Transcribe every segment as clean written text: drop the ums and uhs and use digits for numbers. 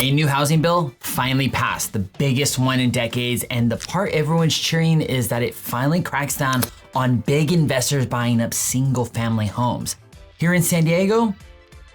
A new housing bill finally passed, the biggest one in decades, and the part everyone's cheering is that it finally cracks down on big investors buying up single-family homes. Here in San Diego,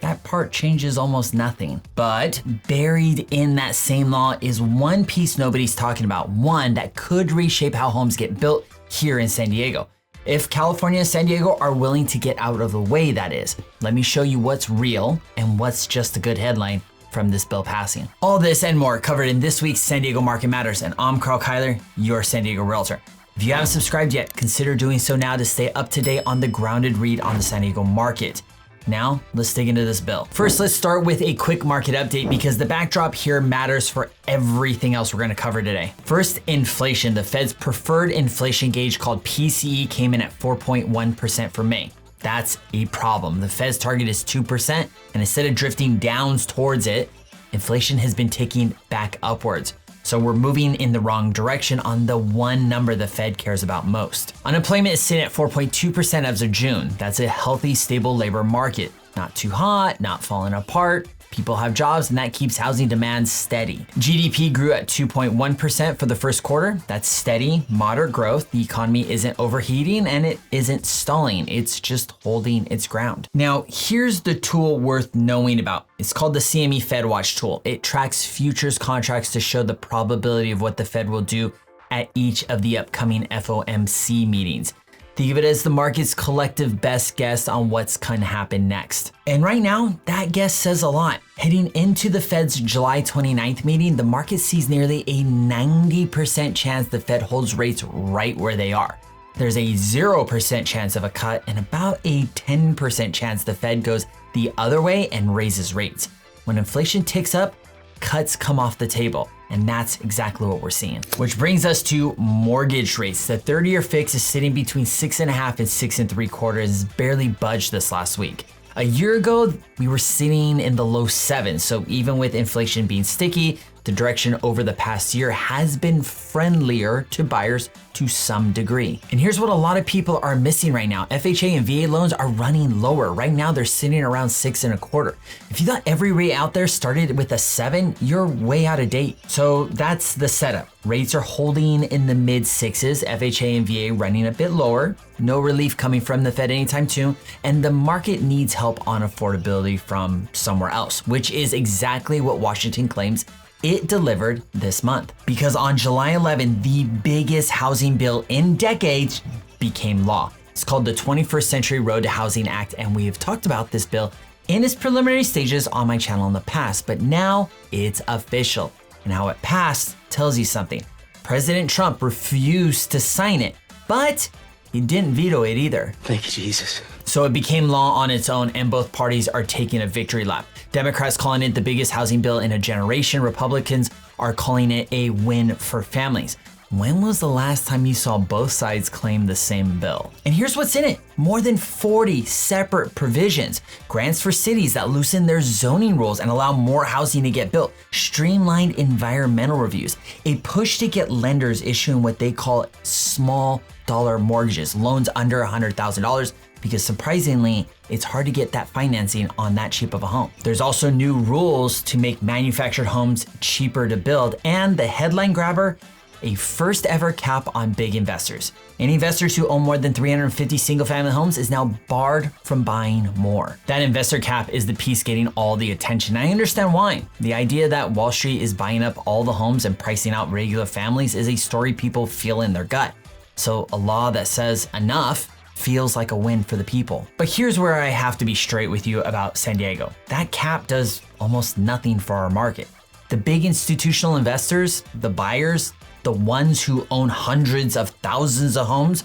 that part changes almost nothing. But buried in that same law is one piece nobody's talking about, one that could reshape how homes get built here in San Diego. If California and San Diego are willing to get out of the way, that is. Let me show you what's real and what's just a good headline from this bill passing. All this and more covered in this week's San Diego Market Matters, and I'm Karl, your San Diego realtor. If you haven't subscribed yet, consider doing so now to stay up to date on the grounded read on the San Diego market. Now, let's dig into this bill. First, let's start with a quick market update because the backdrop here matters for everything else we're gonna cover today. First, inflation. The Fed's preferred inflation gauge called PCE came in at 4.1% for May. That's a problem. The Fed's target is 2%, and instead of drifting down towards it, inflation has been ticking back upwards. So we're moving in the wrong direction on the one number the Fed cares about most. Unemployment is sitting at 4.2% as of June. That's a healthy, stable labor market. Not too hot, not falling apart. People have jobs, and that keeps housing demand steady. GDP grew at 2.1% for the first quarter. That's steady, moderate growth. The economy isn't overheating and it isn't stalling. It's just holding its ground. Now, here's the tool worth knowing about. It's called the CME Fed Watch tool. It tracks futures contracts to show the probability of what the Fed will do at each of the upcoming FOMC meetings. Think of it as the market's collective best guess on what's gonna happen next. And right now, that guess says a lot. Heading into the Fed's July 29th meeting, the market sees nearly a 90% chance the Fed holds rates right where they are. There's a 0% chance of a cut and about a 10% chance the Fed goes the other way and raises rates. When inflation ticks up, cuts come off the table. And that's exactly what we're seeing. Which brings us to mortgage rates. The 30-year fix is sitting between 6.5 and 6 3/4, barely budged this last week. A year ago, we were sitting in the low 7s. So even with inflation being sticky, the direction over the past year has been friendlier to buyers to some degree. And here's what a lot of people are missing right now. FHA and VA loans are running lower. Right now, they're sitting around 6 1/4. If you thought every rate out there started with a 7, you're way out of date. So that's the setup. Rates are holding in the mid 6s, FHA and VA running a bit lower, no relief coming from the Fed anytime soon, and the market needs help on affordability from somewhere else, which is exactly what Washington claims it delivered this month. Because on July 11, the biggest housing bill in decades became law. It's called the 21st Century Road to Housing Act, and we have talked about this bill in its preliminary stages on my channel in the past, but now it's official. And how it passed tells you something. President Trump refused to sign it, but he didn't veto it either. Thank you, Jesus. So it became law on its own, and both parties are taking a victory lap. Democrats calling it the biggest housing bill in a generation. Republicans are calling it a win for families. When was the last time you saw both sides claim the same bill? And here's what's in it. More than 40 separate provisions. Grants for cities that loosen their zoning rules and allow more housing to get built. Streamlined environmental reviews. A push to get lenders issuing what they call small dollar mortgages, loans under $100,000, because surprisingly, it's hard to get that financing on that cheap of a home. There's also new rules to make manufactured homes cheaper to build, and the headline grabber, a first ever cap on big investors. Any investors who own more than 350 single family homes is now barred from buying more. That investor cap is the piece getting all the attention. I understand why. The idea that Wall Street is buying up all the homes and pricing out regular families is a story people feel in their gut. So a law that says enough feels like a win for the people. But here's where I have to be straight with you about San Diego. That cap does almost nothing for our market. The big institutional investors, the buyers, the ones who own hundreds of thousands of homes,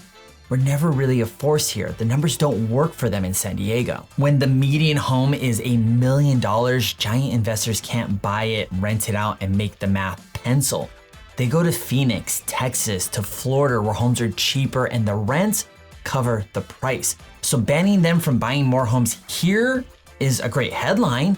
were never really a force here. The numbers don't work for them in San Diego. When the median home is $1 million, giant investors can't buy it, rent it out, and make the math pencil. They go to Phoenix, Texas, to Florida, where homes are cheaper and the rents cover the price. So banning them from buying more homes here is a great headline,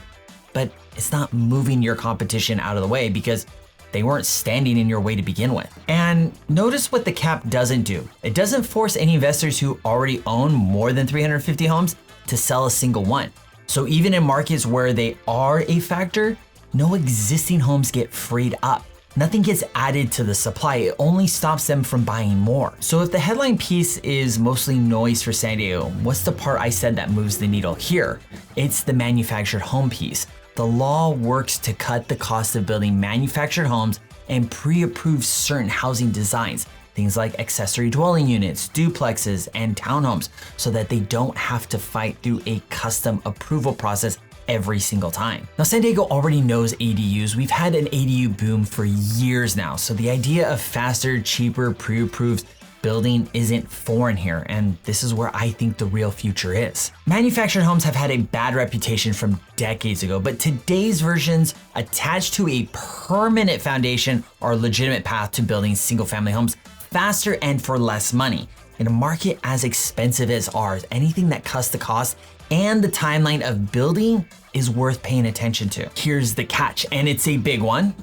but it's not moving your competition out of the way because they weren't standing in your way to begin with. And notice what the cap doesn't do. It doesn't force any investors who already own more than 350 homes to sell a single one. So even in markets where they are a factor, no existing homes get freed up. Nothing gets added to the supply, it only stops them from buying more. So if the headline piece is mostly noise for San Diego, what's the part I said that moves the needle here? It's the manufactured home piece. The law works to cut the cost of building manufactured homes and pre-approve certain housing designs, things like accessory dwelling units, duplexes, and townhomes, so that they don't have to fight through a custom approval process every single time. Now, San Diego already knows ADUs. We've had an ADU boom for years now, so the idea of faster, cheaper, pre-approved building isn't foreign here, and this is where I think the real future is. Manufactured homes have had a bad reputation from decades ago, but today's versions attached to a permanent foundation are a legitimate path to building single-family homes faster and for less money. In a market as expensive as ours, anything that cuts the cost and the timeline of building is worth paying attention to. Here's the catch, and it's a big one.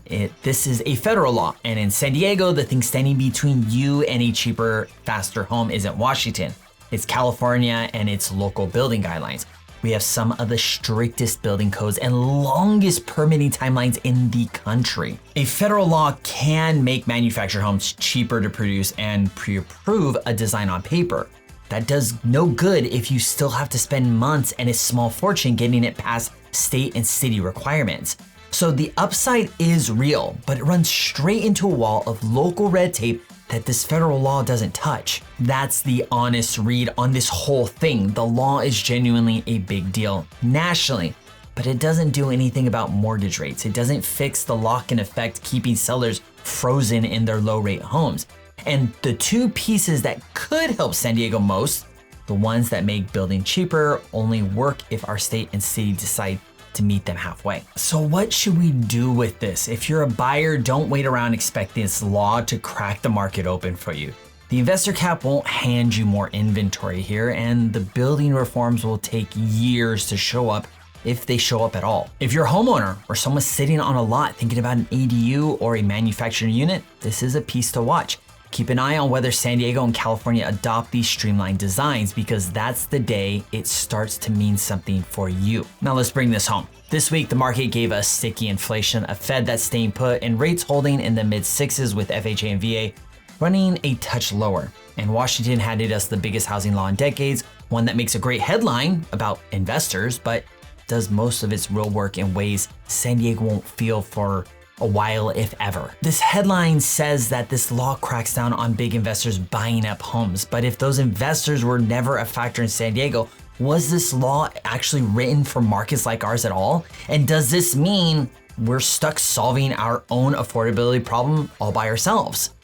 This is a federal law, and in San Diego, the thing standing between you and a cheaper, faster home isn't Washington. It's California and its local building guidelines. We have some of the strictest building codes and longest permitting timelines in the country. A federal law can make manufactured homes cheaper to produce and pre-approve a design on paper. That does no good if you still have to spend months and a small fortune getting it past state and city requirements. So the upside is real, but it runs straight into a wall of local red tape that this federal law doesn't touch. That's the honest read on this whole thing. The law is genuinely a big deal nationally, but it doesn't do anything about mortgage rates. It doesn't fix the lock-in effect keeping sellers frozen in their low-rate homes. And the two pieces that could help San Diego most, the ones that make building cheaper, only work if our state and city decide to meet them halfway. So what should we do with this? If you're a buyer, don't wait around expecting this law to crack the market open for you. The investor cap won't hand you more inventory here, and the building reforms will take years to show up, if they show up at all. If you're a homeowner or someone sitting on a lot thinking about an ADU or a manufactured unit, this is a piece to watch. Keep an eye on whether San Diego and California adopt these streamlined designs, because that's the day it starts to mean something for you. Now let's bring this home. This week, the market gave us sticky inflation, a Fed that's staying put, and rates holding in the mid-6s with FHA and VA running a touch lower. And Washington handed us the biggest housing law in decades, one that makes a great headline about investors, but does most of its real work in ways San Diego won't feel for a while, if ever. This headline says that this law cracks down on big investors buying up homes, but if those investors were never a factor in San Diego, was this law actually written for markets like ours at all? And does this mean we're stuck solving our own affordability problem all by ourselves?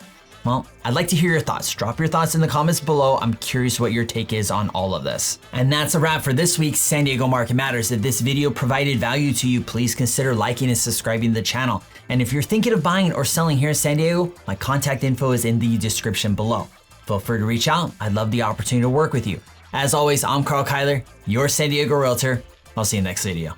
Well, I'd like to hear your thoughts. Drop your thoughts in the comments below. I'm curious what your take is on all of this. And that's a wrap for this week's San Diego Market Matters. If this video provided value to you, please consider liking and subscribing to the channel. And if you're thinking of buying or selling here in San Diego, my contact info is in the description below. Feel free to reach out. I'd love the opportunity to work with you. As always, I'm Karl, your San Diego Realtor. I'll see you next video.